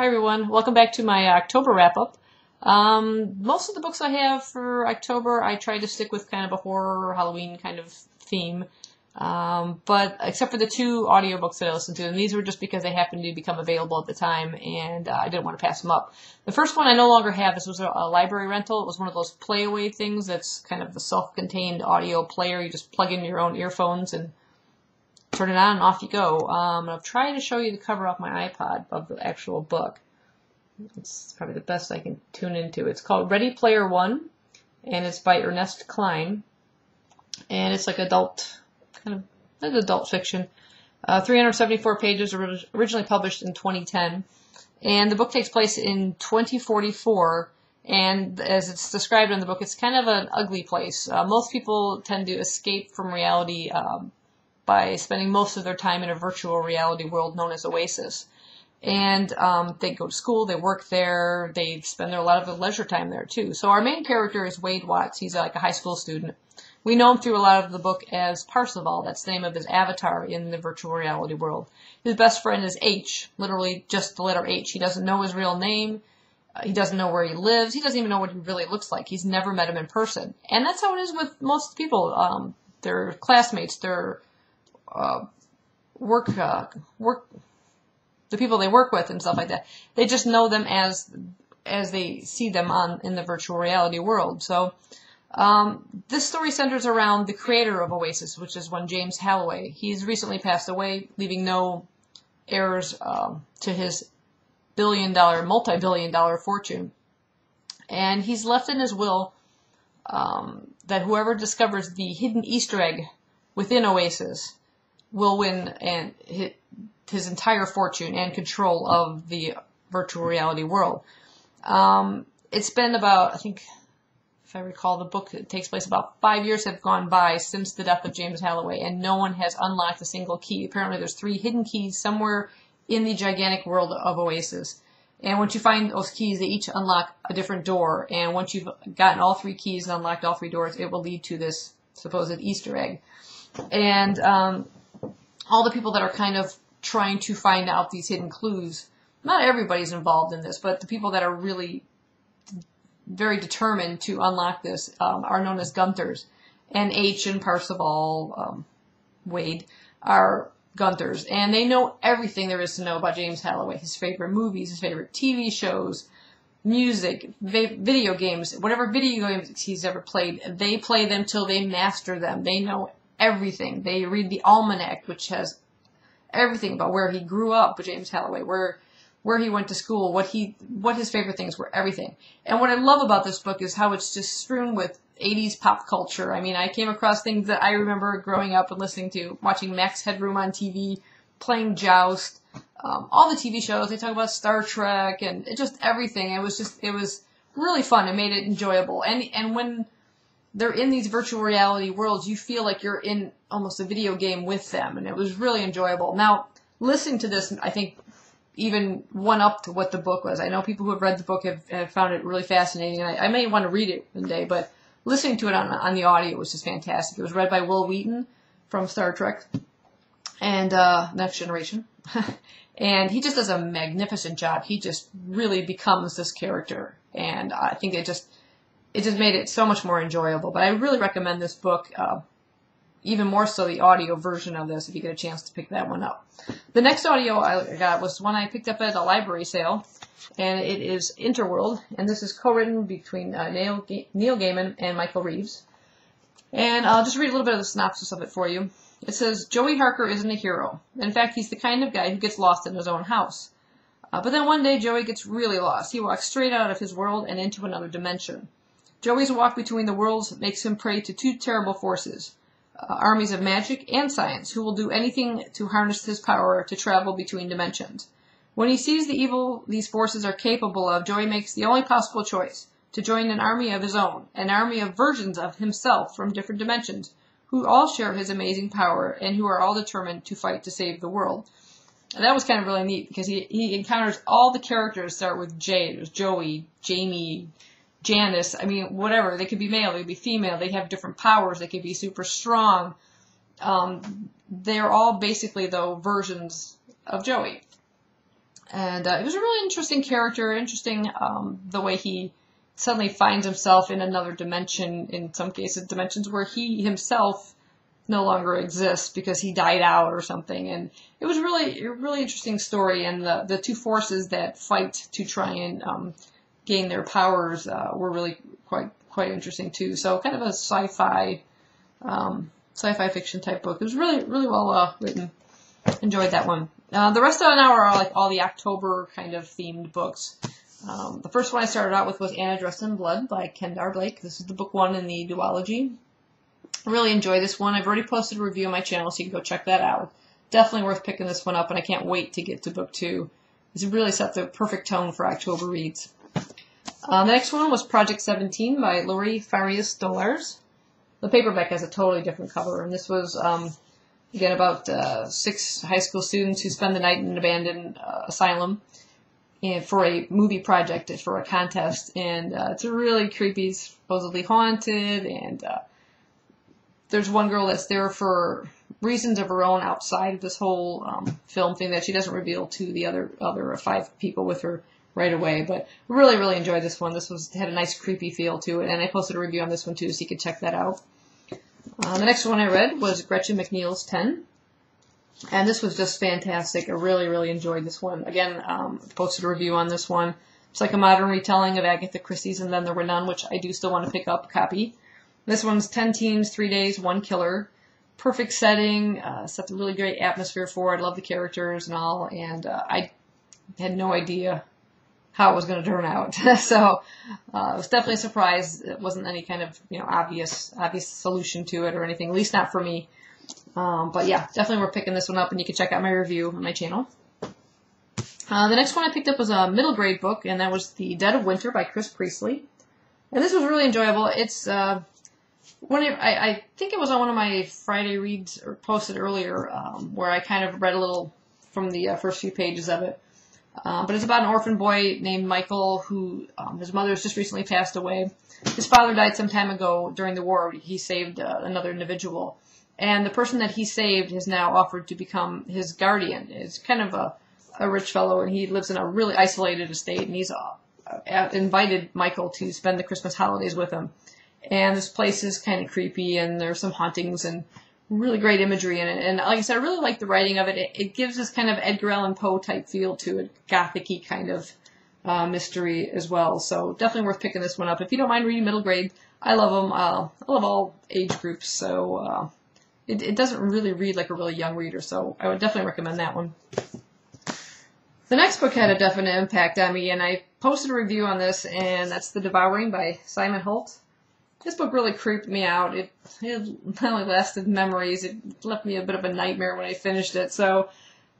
everyone, welcome back to my October wrap-up. Most of the books I have for October, I try to stick with kind of a horror, Halloween kind of theme. But except for the two audiobooks that I listened to, and these were just because they happened to become available at the time, and I didn't want to pass them up. The first one I no longer have. This was a library rental. It was one of those play-away things that's kind of the self-contained audio player. You just plug in your own earphones and turn it on and off you go. I've tried to show you the cover off my iPod of the actual book. It's probably the best I can tune into. It's called Ready Player One, and it's by Ernest Cline. And it's like adult, kind of adult fiction. 374 pages, originally published in 2010. And the book takes place in 2044. And as it's described in the book, it's kind of an ugly place. Most people tend to escape from reality by spending most of their time in a virtual reality world known as Oasis. And they go to school, they work there, they spend a lot of their leisure time there too. So our main character is Wade Watts. He's like a high school student. We know him through a lot of the book as Parzival. That's the name of his avatar in the virtual reality world. His best friend is H, literally just the letter H. He doesn't know his real name. He doesn't know where he lives. He doesn't even know what he really looks like. He's never met him in person. And that's how it is with most people. Their classmates, their the people they work with and stuff like that. They just know them as they see them in the virtual reality world. So this story centers around the creator of Oasis, which is one James Halloway. He's recently passed away, leaving no heirs to his multi-billion dollar fortune. And he's left in his will that whoever discovers the hidden Easter egg within Oasis will win and his entire fortune and control of the virtual reality world. It's been about, I think, if I recall the book, it takes place about 5 years have gone by since the death of James Halloway, and no one has unlocked a single key. Apparently there's 3 hidden keys somewhere in the gigantic world of Oasis. And once you find those keys, they each unlock a different door. And once you've gotten all 3 keys and unlocked all 3 doors, it will lead to this supposed Easter egg. And all the people that are kind of trying to find out these hidden clues, not everybody's involved in this, but the people that are really very determined to unlock this are known as Gunthers. And H and Parzival, Wade, are Gunthers. And they know everything there is to know about James Halloway, his favorite movies, his favorite TV shows, music, video games, whatever video games he's ever played. They play them till they master them. They know everything. They read the almanac, which has everything about where he grew up with James Halloway, where he went to school, what his favorite things were, everything. And what I love about this book is how it's just strewn with 80s pop culture. I mean, I came across things that I remember growing up and listening to, watching Max Headroom on TV, playing Joust, all the TV shows. They talk about Star Trek and just everything. It was really fun. It made it enjoyable. And when they're in these virtual reality worlds, you feel like you're in almost a video game with them, and it was really enjoyable. Now, listening to this, I think, even one up to what the book was. I know people who have read the book have found it really fascinating, and I may want to read it one day, but listening to it on the audio was just fantastic. It was read by Will Wheaton from Star Trek and Next Generation, and he just does a magnificent job. He just really becomes this character, and I think it just made it so much more enjoyable. But I really recommend this book, even more so the audio version of this, if you get a chance to pick that one up. The next audio I got was one I picked up at a library sale, and it is Interworld, and this is co-written between Neil Gaiman and Michael Reaves. And I'll just read a little bit of the synopsis of it for you. It says, Joey Harker isn't a hero. In fact, he's the kind of guy who gets lost in his own house. But then one day, Joey gets really lost. He walks straight out of his world and into another dimension. Joey's walk between the worlds makes him prey to 2 terrible forces, armies of magic and science, who will do anything to harness his power to travel between dimensions. When he sees the evil these forces are capable of, Joey makes the only possible choice, to join an army of his own, an army of versions of himself from different dimensions, who all share his amazing power and who are all determined to fight to save the world. And that was kind of really neat, because he encounters all the characters start with J. There's Joey, Jamie, Janice, I mean, whatever. They could be male, they could be female, they have different powers, they could be super strong. They're all basically, though, versions of Joey. And it was a really interesting character, interesting the way he suddenly finds himself in another dimension, in some cases dimensions where he himself no longer exists because he died out or something. And it was really a really interesting story, and the two forces that fight to try and gain their powers were really quite interesting too. So kind of a sci-fi fiction type book. It was really well written. Enjoyed that one. The rest of it now are like all the October kind of themed books. The first one I started out with was Anna Dressed in Blood by Kendare Blake. This is the book 1 in the duology. I really enjoy this one. I've already posted a review on my channel, so you can go check that out. Definitely worth picking this one up, and I can't wait to get to book 2. It's really set the perfect tone for October reads. The next one was Project 17 by Laurie, Faria, Stolarz. The paperback has a totally different cover, and this was, again, about 6 high school students who spend the night in an abandoned asylum for a movie project, for a contest, and it's a really creepy, supposedly haunted, and there's one girl that's there for reasons of her own outside of this whole film thing that she doesn't reveal to the other 5 people with her right away. But really enjoyed this one. This had a nice creepy feel to it, and I posted a review on this one too, so you can check that out. The next one I read was Gretchen McNeil's 10. And this was just fantastic. I really enjoyed this one. Again, posted a review on this one. It's like a modern retelling of Agatha Christie's And Then There Were None, which I do still want to pick up a copy. This one's 10 teens, 3 days, 1 killer. Perfect setting, set a really great atmosphere for it. I love the characters and all, and I had no idea how it was going to turn out. So it was definitely a surprise. It wasn't any kind of obvious solution to it or anything, at least not for me. But yeah, definitely worth picking this one up, and you can check out my review on my channel. The next one I picked up was a middle grade book, and that was The Dead of Winter by Chris Priestley. And this was really enjoyable. It's I think it was on one of my Friday reads or posted earlier, where I kind of read a little from the first few pages of it. But it's about an orphan boy named Michael who his mother has just recently passed away. His father died some time ago during the war. He saved another individual. And the person that he saved has now offered to become his guardian. It's kind of a rich fellow, and he lives in a really isolated estate, and he's invited Michael to spend the Christmas holidays with him. And this place is kind of creepy, and there's some hauntings and really great imagery in it. And like I said, I really like the writing of it. It gives this kind of Edgar Allan Poe type feel to it, gothic-y kind of mystery as well. So definitely worth picking this one up. If you don't mind reading middle grade, I love them. I love all age groups, so it doesn't really read like a really young reader, so I would definitely recommend that one. The next book had a definite impact on me, and I posted a review on this, and that's The Devouring by Simon Holt. This book really creeped me out. It not only lasted memories, it left me a bit of a nightmare when I finished it. So,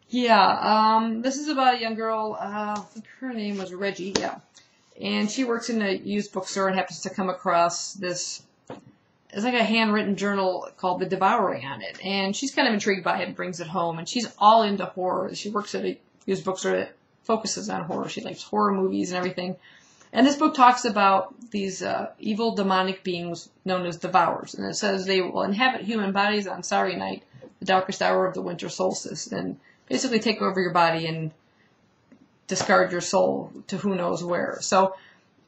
yeah, this is about a young girl, I think her name was Reggie, yeah. And she works in a used bookstore and happens to come across this, it's like a handwritten journal called The Devouring on it. And she's kind of intrigued by it and brings it home. And she's all into horror. She works at a used bookstore that focuses on horror. She likes horror movies and everything. And this book talks about these evil demonic beings known as devourers. And it says they will inhabit human bodies on Starry Night, the darkest hour of the winter solstice, and basically take over your body and discard your soul to who knows where. So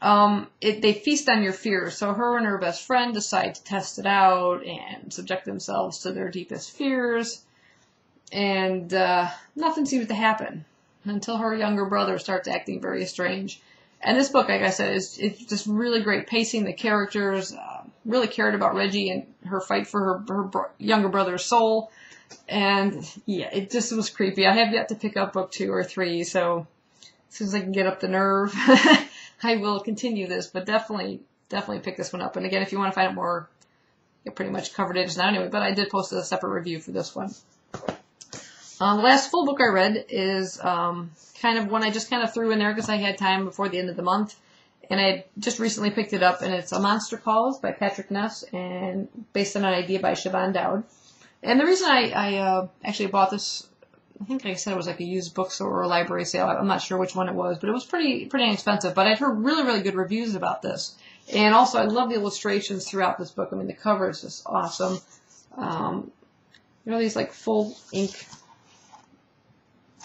they feast on your fears. So her and her best friend decide to test it out and subject themselves to their deepest fears. And nothing seems to happen until her younger brother starts acting very strange. And this book, like I said, it's just really great pacing. The characters really cared about Reggie and her fight for her younger brother's soul. And, yeah, it just was creepy. I have yet to pick up book 2 or 3, so as soon as I can get up the nerve, I will continue this. But definitely pick this one up. And, again, if you want to find out more, it pretty much covered it just now anyway. But I did post a separate review for this one. The last full book I read is kind of one I just kind of threw in there because I had time before the end of the month. And I just recently picked it up, and it's A Monster Calls by Patrick Ness, and based on an idea by Siobhan Dowd. And the reason I actually bought this, I think like I said it was like a used bookstore or a library sale. I'm not sure which one it was, but it was pretty inexpensive. But I'd heard really good reviews about this. And also I love the illustrations throughout this book. I mean, the cover is just awesome. These like full ink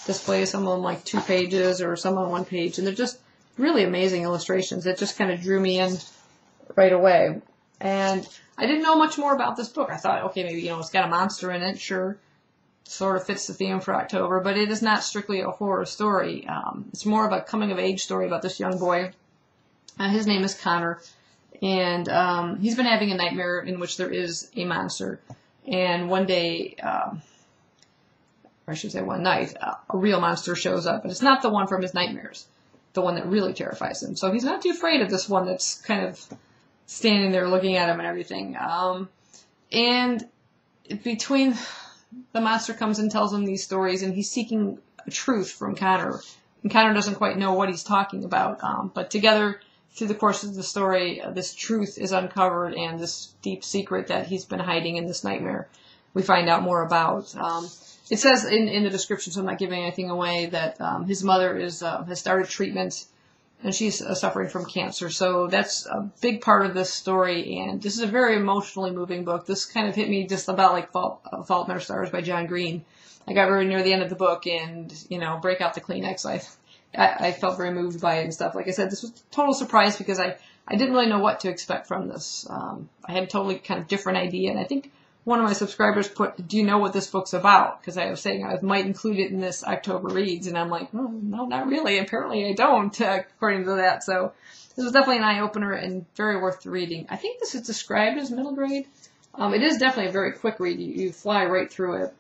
display, some of them like 2 pages or some on 1 page, and they're just really amazing illustrations. It just kind of drew me in right away. And I didn't know much more about this book. I thought, okay, maybe, you know, it's got a monster in it, sure. Sort of fits the theme for October, but it is not strictly a horror story. It's more of a coming-of-age story about this young boy. His name is Connor, and he's been having a nightmare in which there is a monster. And one day, or I should say one night, a real monster shows up, but it's not the one from his nightmares, the one that really terrifies him. So he's not too afraid of this one that's kind of standing there looking at him and everything. And between the monster comes and tells him these stories, and he's seeking truth from Connor. And Connor doesn't quite know what he's talking about, but together, through the course of the story, this truth is uncovered, and this deep secret that he's been hiding in this nightmare, we find out more about. It says in the description, so I'm not giving anything away, that his mother has started treatment, and she's suffering from cancer. So that's a big part of this story, and this is a very emotionally moving book. This kind of hit me just about like Fault in Our Stars by John Green. I got very near the end of the book, and, you know, break out the Kleenex. I felt very moved by it and stuff. Like I said, this was a total surprise because I didn't really know what to expect from this. I had a totally kind of different idea, and I think one of my subscribers put, do you know what this book's about? Because I was saying I might include it in this October Reads, and I'm like, oh, no, not really. Apparently I don't, according to that. So this was definitely an eye-opener and very worth reading. I think this is described as middle grade. It is definitely a very quick read. You fly right through it.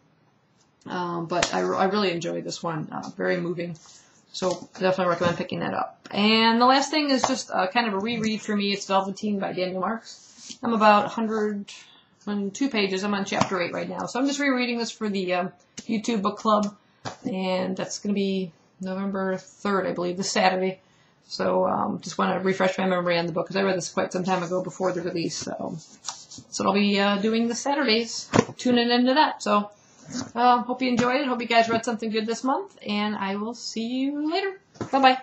But I really enjoyed this one. Very moving. So I definitely recommend picking that up. And the last thing is just kind of a reread for me. It's Velveteen by Daniel Marks. I'm about 102 pages. I'm on chapter 8 right now. So I'm just rereading this for the YouTube book club. And that's going to be November 3rd, I believe, this Saturday. So just want to refresh my memory on the book because I read this quite some time ago before the release. So I'll be doing the Saturdays, tuning into that. So hope you enjoyed it. Hope you guys read something good this month. And I will see you later. Bye-bye.